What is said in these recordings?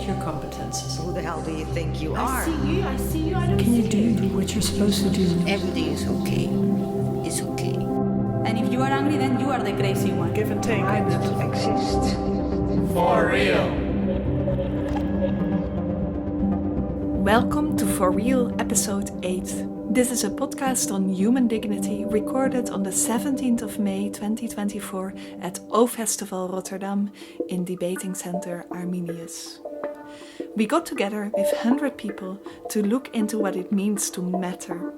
evaluate your competences. Who the hell do you think you are? I see you, I don't Can you see you. do what you're supposed to do? Everything is okay. It's okay. And if you are angry, then you are the crazy one. Give and take. I don't exist. For real. Welcome to For Real episode 8. This is a podcast on human dignity recorded on the 17th of May 2024 at O Festival Rotterdam in Debating Center Arminius. We got together with 100 people to look into what it means to matter.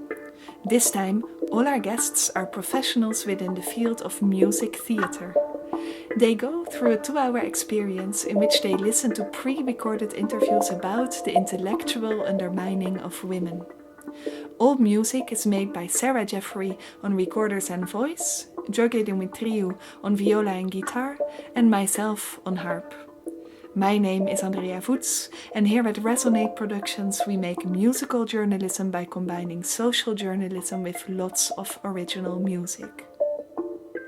This time, all our guests are professionals within the field of music theatre. They go through a 2-hour experience in which they listen to pre-recorded interviews about the intellectual undermining of women. All music is made by Sarah Jeffrey on recorders and voice, Jorge Dimitriou on viola and guitar, and myself on harp. My name is Andrea Voets, and here at Resonate Productions we make musical journalism by combining social journalism with lots of original music.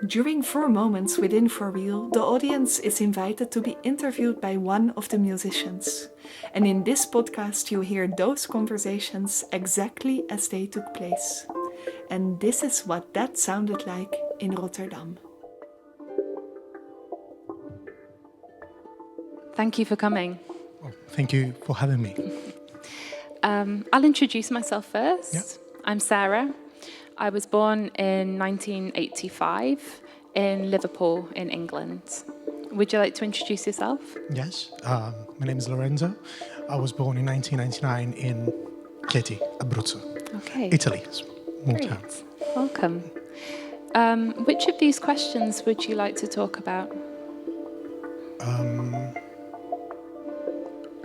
During 4 moments within For Real, the audience is invited to be interviewed by one of the musicians. And in this podcast you hear those conversations exactly as they took place. And this is what that sounded like in Rotterdam. Thank you for coming. Oh, thank you for having me. I'll introduce myself first. Yeah. I'm Sarah. I was born in 1985 in Liverpool in England. Would you like to introduce yourself? Yes, my name is Lorenzo. I was born in 1999 in Chieti, Abruzzo, Okay. Italy. Small town. Great. Welcome. Which of these questions would you like to talk about? I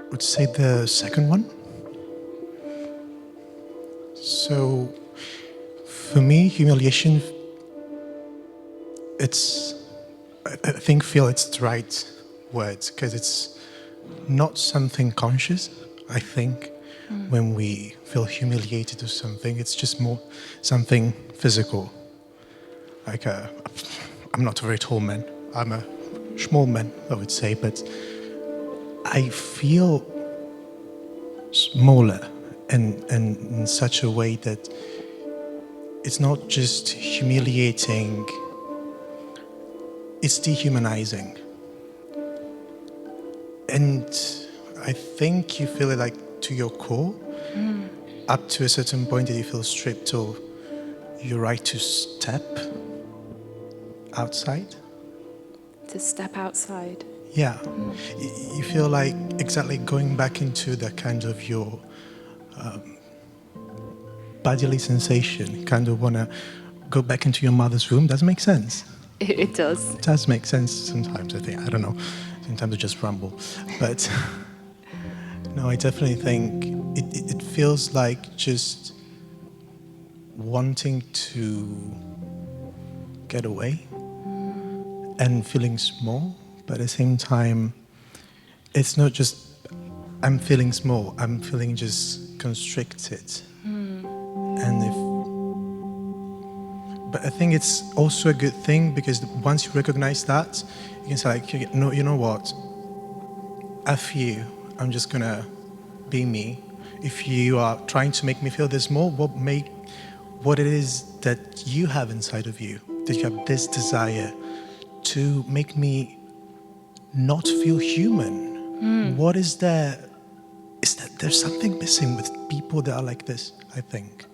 would say the second one. So, for me, humiliation, I think feel it's the right word, because it's not something conscious, I think. When we feel humiliated or something, it's just more something physical. Like, I'm not a very tall man, I'm a small man, I would say, but I feel smaller and in such a way that it's not just humiliating, it's dehumanizing. And I think you feel it like to your core, up to a certain point that you feel stripped of your right to step outside. To step outside. Yeah. You feel like exactly going back into the kind of your bodily sensation. You kind of want to go back into your mother's womb. Does it make sense? It does. It does make sense sometimes, I think. I don't know. Sometimes I just rumble. But no, I definitely think it feels like just wanting to get away and feeling small. But at the same time, it's not just I'm feeling small, I'm feeling just constricted. But I think it's also a good thing, because once you recognize that, you can say like, no, you know what? F you, I'm just gonna be me. If you are trying to make me feel this more, what it is that you have inside of you, that you have this desire to make me not feel human. What is there? Is that there's something missing with people that are like this, I think.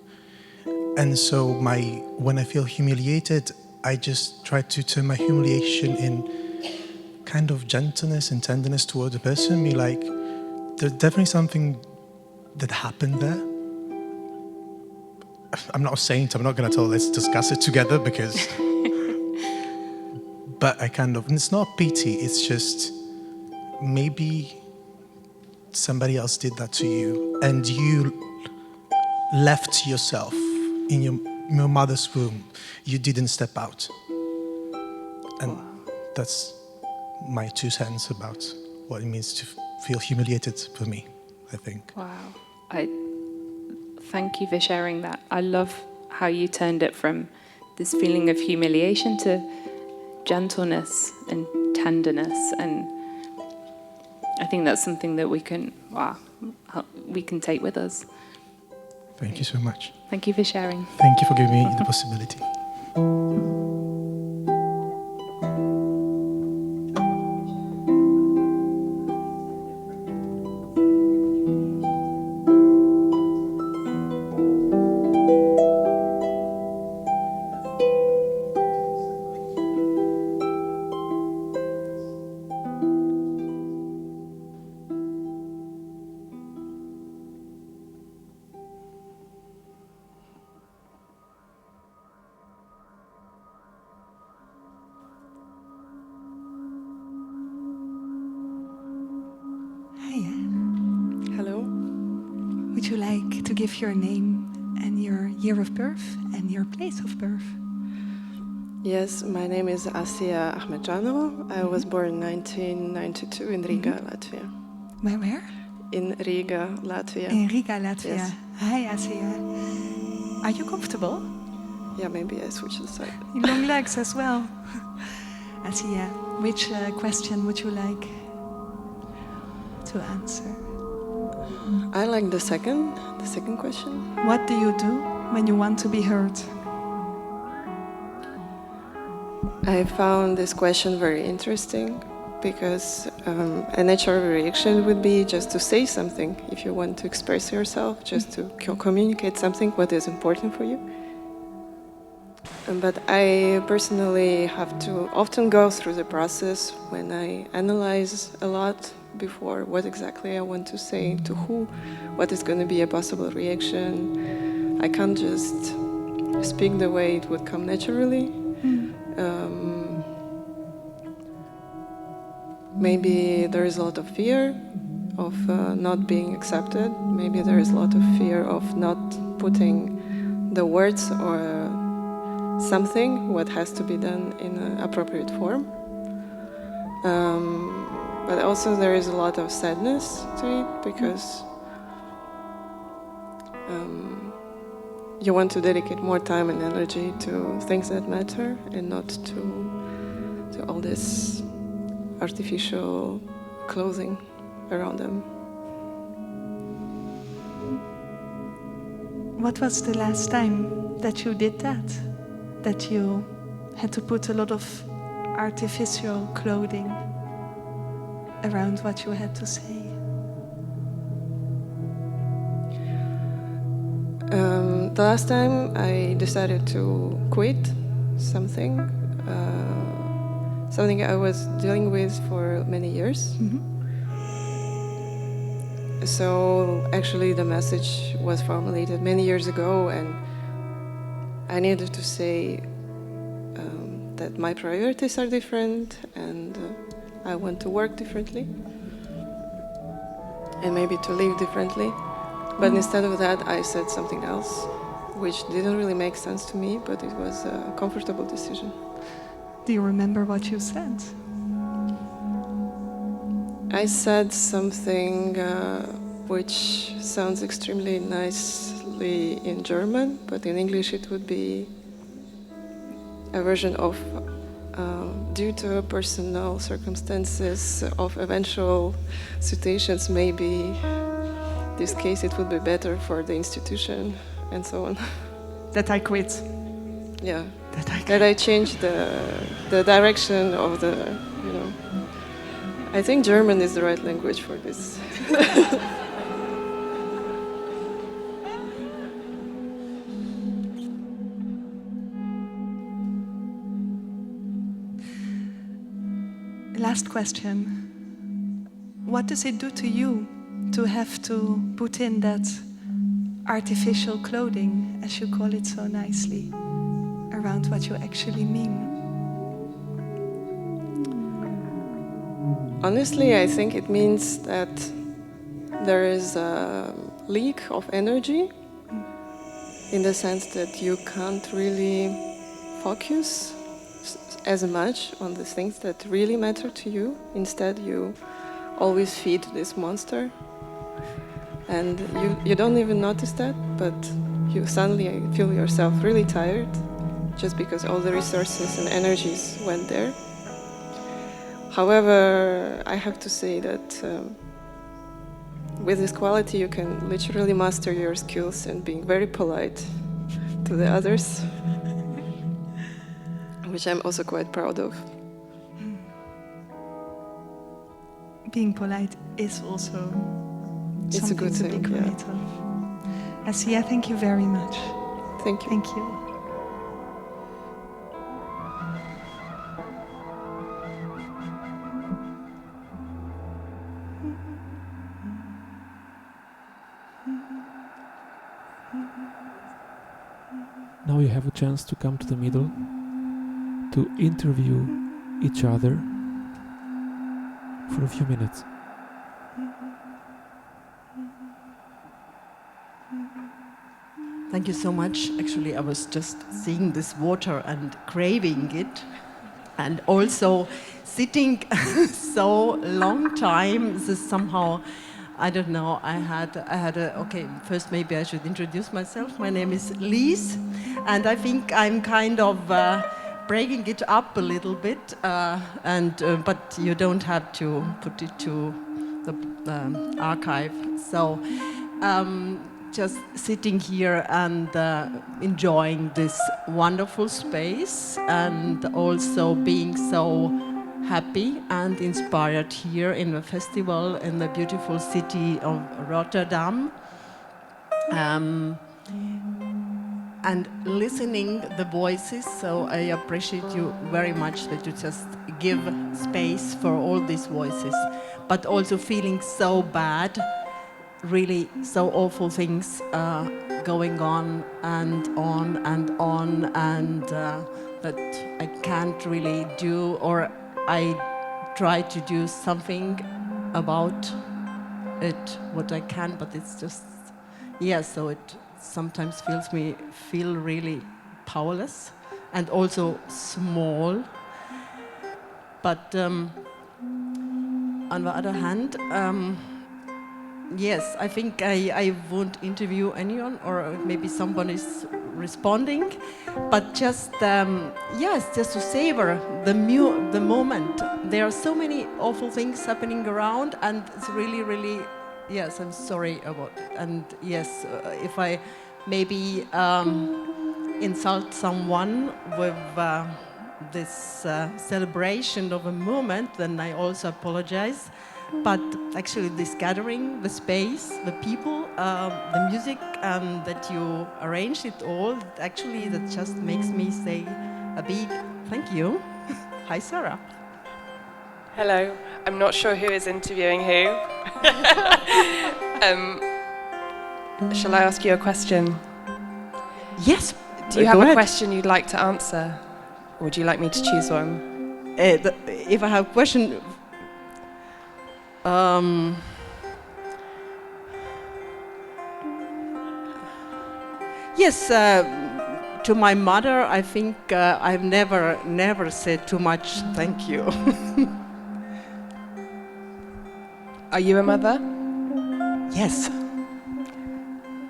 And so when I feel humiliated, I just try to turn my humiliation in kind of gentleness and tenderness toward the person. Be like, there's definitely something that happened there. I'm not a saint, I'm not going to tell let's discuss it together, because but I kind of, and it's not pity, it's just maybe somebody else did that to you and you left yourself in your mother's womb. You didn't step out. And that's my 2 cents about what it means to feel humiliated for me, I think. Wow. Thank you for sharing that. I love how you turned it from this feeling of humiliation to gentleness and tenderness. And I think that's something that we can take with us. Thank you so much. Thank you for sharing. Thank you for giving me the possibility. Would you like to give your name and your year of birth and your place of birth? Yes, my name is Ahmetjanova. I was born in 1992 in Riga, Latvia. Where? In Riga, Latvia. In Riga, Latvia. Yes. Hi, Asia. Are you comfortable? Yeah, maybe I switch the side. Long legs as well. Asia, which question would you like to answer? I like the second question. What do you do when you want to be heard? I found this question very interesting because a natural reaction would be just to say something if you want to express yourself, just to communicate something what is important for you. But I personally have to often go through the process when I analyze a lot before what exactly I want to say, to who, what is going to be a possible reaction. I can't just speak the way it would come naturally. Maybe there is a lot of fear of not being accepted. Maybe there is a lot of fear of not putting the words or something what has to be done in an appropriate form. But also there is a lot of sadness to it because you want to dedicate more time and energy to things that matter and not to all this artificial clothing around them. What was the last time that you did that? That you had to put a lot of artificial clothing around what you had to say? The last time I decided to quit something I was dealing with for many years. Mm-hmm. So actually the message was formulated many years ago, and I needed to say that my priorities are different and I want to work differently and maybe to live differently. But instead of that, I said something else, which didn't really make sense to me, but it was a comfortable decision. Do you remember what you said? I said something which sounds extremely nicely in German, but in English it would be a version of due to personal circumstances of eventual situations, maybe this case it would be better for the institution and so on. That I quit. Yeah. That I changed the direction of the, I think German is the right language for this. Last question. What does it do to you to have to put in that artificial clothing, as you call it so nicely, around what you actually mean? Honestly, I think it means that there is a leak of energy in the sense that you can't really focus as much on the things that really matter to you. Instead, you always feed this monster. And you don't even notice that, but you suddenly feel yourself really tired just because all the resources and energies went there. However, I have to say that with this quality you can literally master your skills and being very polite to the others, which I'm also quite proud of. Being polite is also It's a something good to thing, be yeah. great of. Asia, thank you very much. Thank you. Thank you. Now you have a chance to come to the middle, to interview each other for a few minutes. Thank you so much. Actually, I was just seeing this water and craving it, and also sitting so long time. This is somehow, I don't know. I had a okay. First, maybe I should introduce myself. My name is Lise, and I think I'm kind of breaking it up a little bit. But you don't have to put it to the archive. So. Just sitting here and enjoying this wonderful space, and also being so happy and inspired here in the festival in the beautiful city of Rotterdam, and listening the voices. So I appreciate you very much that you just give space for all these voices, but also feeling so bad. Really so awful things going on and on and on, and that I can't really do, or I try to do something about it, what I can, but it's just, yeah, so it sometimes feel really powerless and also small. But on the other hand, yes, I think I won't interview anyone, or maybe someone is responding, but just yes, just to savor the moment. There are so many awful things happening around, and it's really, really, yes, I'm sorry about it. And yes, if I maybe insult someone with this celebration of a moment, then I also apologize. But actually this gathering, the space, the people, the music that you arranged it all, actually that just makes me say a big thank you. Hi, Sarah. Hello. I'm not sure who is interviewing who. Shall I ask you a question? Yes. Do you have a question you'd like to answer? Or would you like me to choose one? If I have a question... yes, to my mother, I think I've never said too much thank you. Are you a mother? Yes.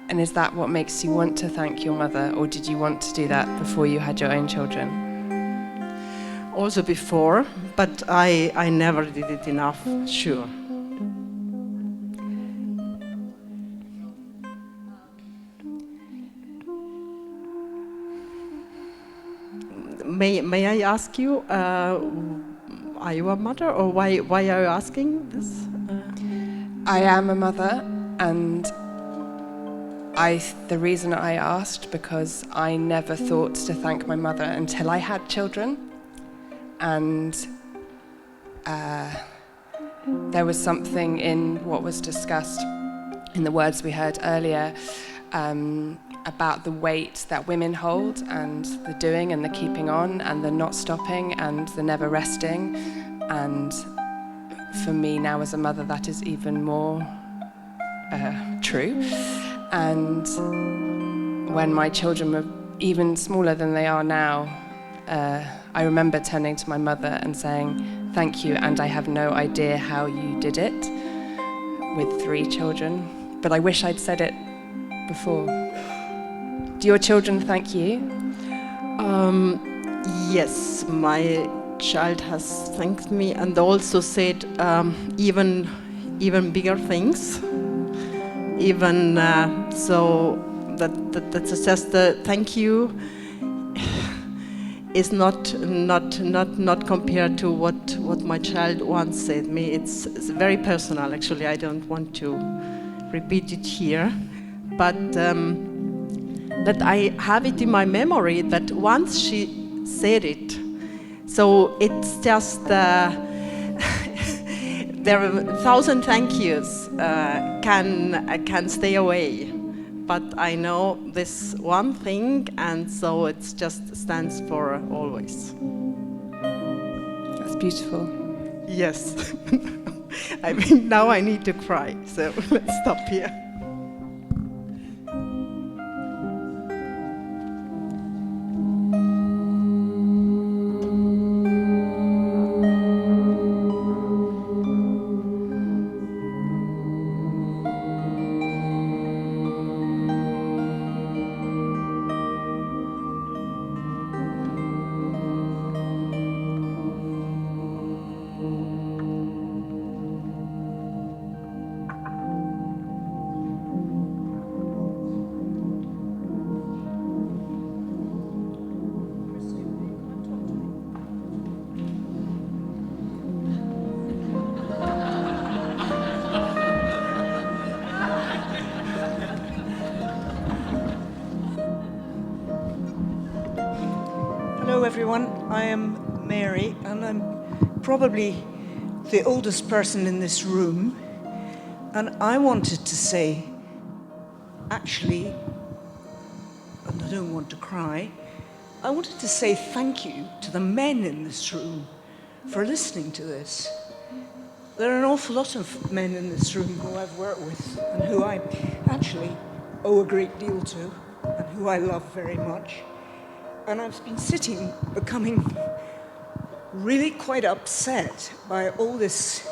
And is that what makes you want to thank your mother, or did you want to do that before you had your own children? Also before, but I never did it enough, sure. May I ask you, are you a mother, or why are you asking this? I am a mother, and the reason I asked, because I never thought to thank my mother until I had children, and there was something in what was discussed in the words we heard earlier about the weight that women hold, and the doing and the keeping on and the not stopping and the never resting. And for me now as a mother, that is even more true. And when my children were even smaller than they are now, I remember turning to my mother and saying, thank you, and I have no idea how you did it with 3 children, but I wish I'd said it before. Do your children thank you? Yes, my child has thanked me and also said even bigger things. Even so that's just the thank you is not compared to what my child once said me. It's very personal, actually. I don't want to repeat it here, but that I have it in my memory that once she said it. So it's just there are 1,000 thank yous can stay away. But I know this one thing, and so it just stands for always. That's beautiful. Yes. I mean, now I need to cry, so let's stop here. Hello everyone, I am Mary and I'm probably the oldest person in this room, and I wanted to say, actually, and I don't want to cry, I wanted to say thank you to the men in this room for listening to this. There are an awful lot of men in this room who I've worked with and who I actually owe a great deal to and who I love very much. And I've been sitting, becoming really quite upset by all this.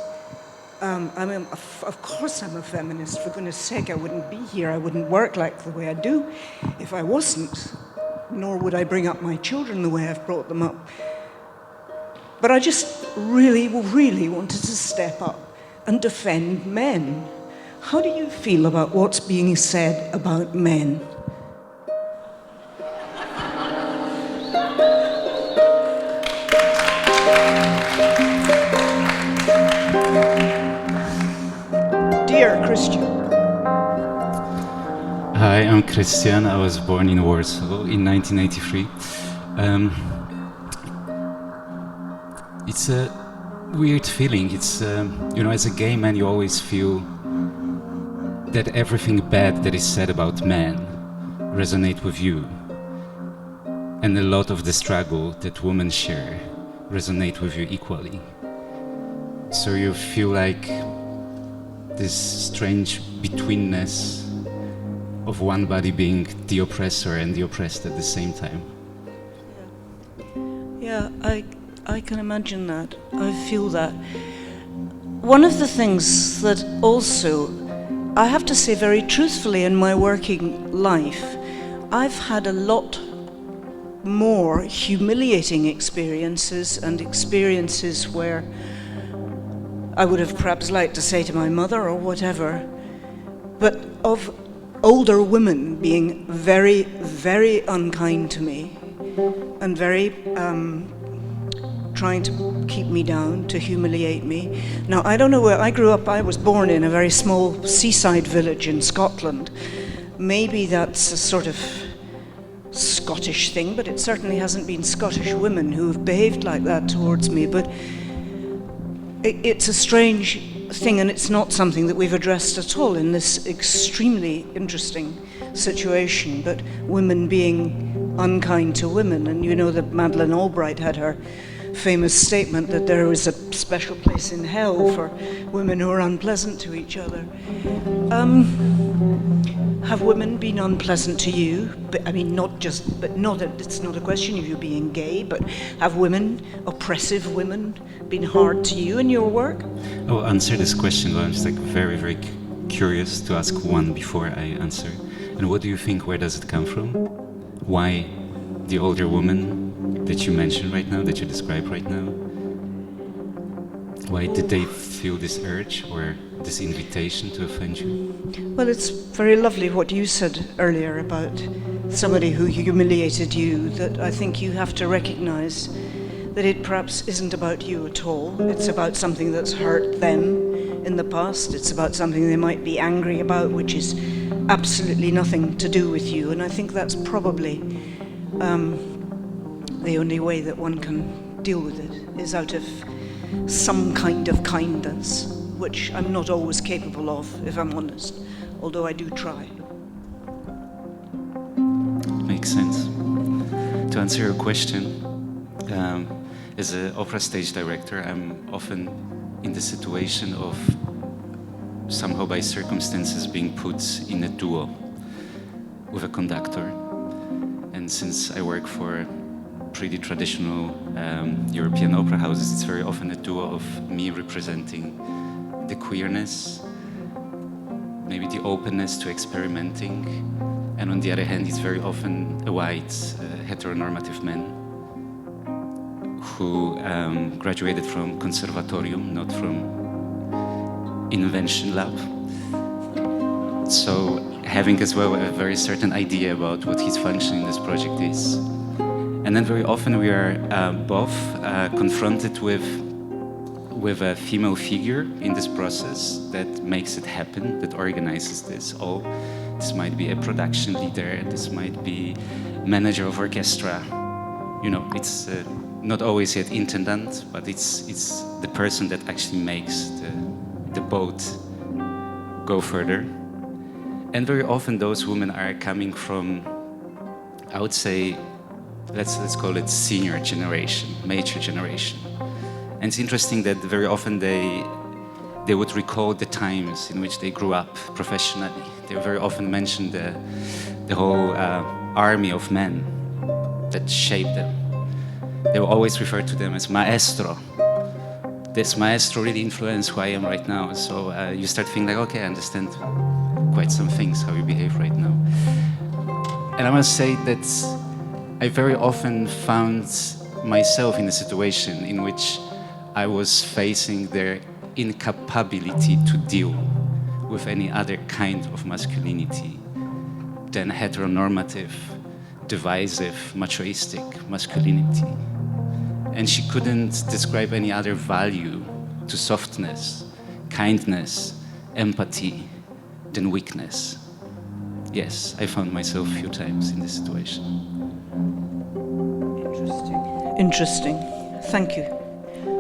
I mean, of course I'm a feminist, for goodness sake, I wouldn't be here, I wouldn't work like the way I do if I wasn't, nor would I bring up my children the way I've brought them up. But I just really wanted to step up and defend men. How do you feel about what's being said about men? Dear Krystian. Hi, I'm Krystian. I was born in Warsaw in 1983. It's a weird feeling. It's, as a gay man, you always feel that everything bad that is said about men resonate with you. And a lot of the struggle that women share resonate with you equally. So you feel like this strange betweenness of one body being the oppressor and the oppressed at the same time. Yeah, I can imagine that. I feel that. One of the things that also, I have to say very truthfully, in my working life, I've had a lot more humiliating experiences and experiences where I would have perhaps liked to say to my mother or whatever, but of older women being very, very unkind to me and very trying to keep me down, to humiliate me. Now, I don't know where I grew up. I was born in a very small seaside village in Scotland. Maybe that's a sort of Scottish thing, but it certainly hasn't been Scottish women who have behaved like that towards me. But it's a strange thing, and it's not something that we've addressed at all in this extremely interesting situation, but women being unkind to women. And you know that Madeleine Albright had her famous statement that there is a special place in hell for women who are unpleasant to each other. Have women been unpleasant to you? But, I mean, it's not a question of you being gay, but have women, oppressive women, been hard to you in your work? I will answer this question, but I'm just very, very curious to ask one before I answer. And what do you think, where does it come from? Why the older women that you mentioned right now, that you describe right now? Why did they feel this urge or this invitation to offend you? Well, it's very lovely what you said earlier about somebody who humiliated you, that I think you have to recognize that it perhaps isn't about you at all. It's about something that's hurt them in the past. It's about something they might be angry about, which is absolutely nothing to do with you. And I think that's probably the only way that one can deal with it, is out of some kind of kindness, which I'm not always capable of, if I'm honest, although I do try. Makes sense. To answer your question, as an opera stage director, I'm often in the situation of somehow by circumstances being put in a duo with a conductor. And since I work for pretty traditional European opera houses, it's very often a duo of me representing the queerness, maybe the openness to experimenting, and on the other hand, it's very often a white heteronormative man who graduated from conservatorium, not from invention lab. So having as well a very certain idea about what his function in this project is. And then very often we are both confronted with a female figure in this process that makes it happen, that organizes this. Oh, this might be a production leader, this might be manager of orchestra. You know, it's not always yet intendant, but it's the person that actually makes the boat go further. And very often those women are coming from, I would say, let's call it senior generation, mature generation. And it's interesting that very often they would recall the times in which they grew up professionally. They very often mention the whole army of men that shaped them. They will always refer to them as maestro. This maestro really influenced who I am right now. So you start thinking like, okay, I understand quite some things, how you behave right now. And I must say that I very often found myself in a situation in which I was facing their incapability to deal with any other kind of masculinity than heteronormative, divisive, machoistic masculinity. And she couldn't describe any other value to softness, kindness, empathy than weakness. Yes, I found myself a few times in this situation. Interesting. Thank you.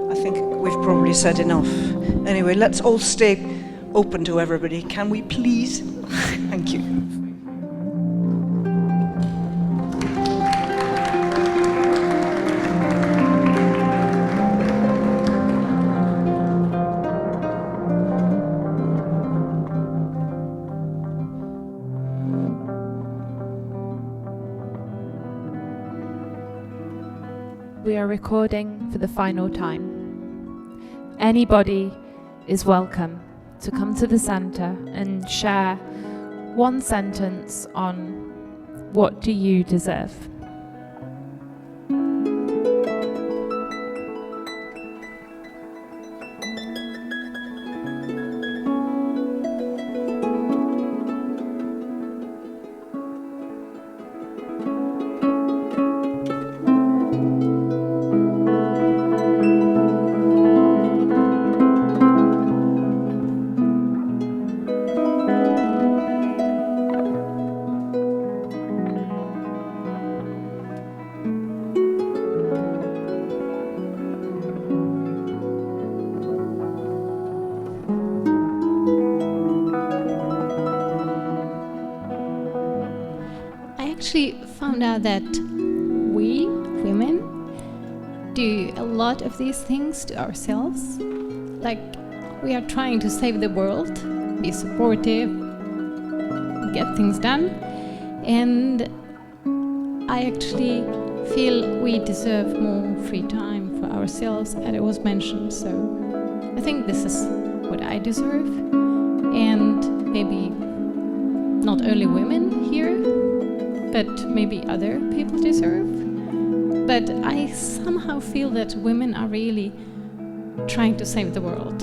I think we've probably said enough. Anyway, let's all stay open to everybody. Can we please? Thank you. We are recording for the final time. Anybody is welcome to come to the centre and share one sentence on what do you deserve. Found out that we women do a lot of these things to ourselves. Like, we are trying to save the world, be supportive, get things done, and I actually feel we deserve more free time for ourselves, and it was mentioned, so I think this is what I deserve, and maybe not only women here, but maybe other people deserve. But I somehow feel that women are really trying to save the world.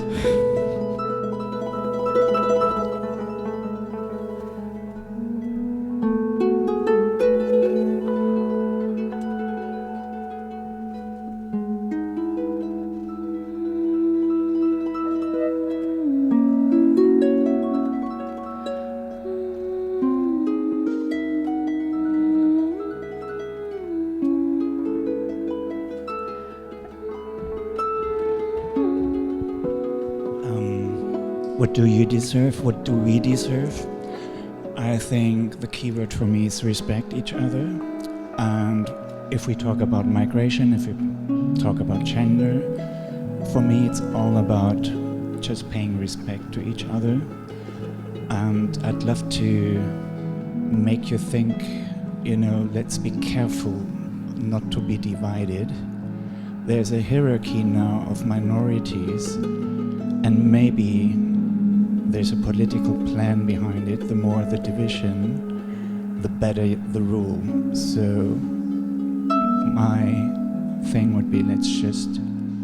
What do you deserve? What do we deserve? I think the key word for me is respect each other. And if we talk about migration, if we talk about gender, for me it's all about just paying respect to each other. And I'd love to make you think, let's be careful not to be divided. There's a hierarchy now of minorities, and maybe there's a political plan behind it. The more the division, the better the rule. So my thing would be, let's just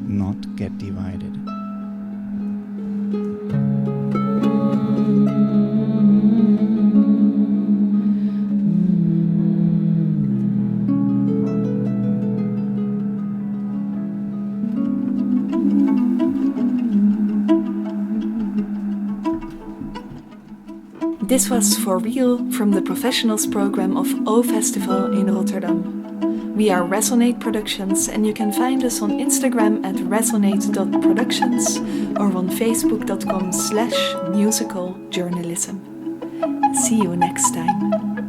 not get divided. This was For Real from the Professionals program of O Festival in Rotterdam. We are Resonate Productions, and you can find us on Instagram at resonate.productions or on facebook.com/musicaljournalism. See you next time.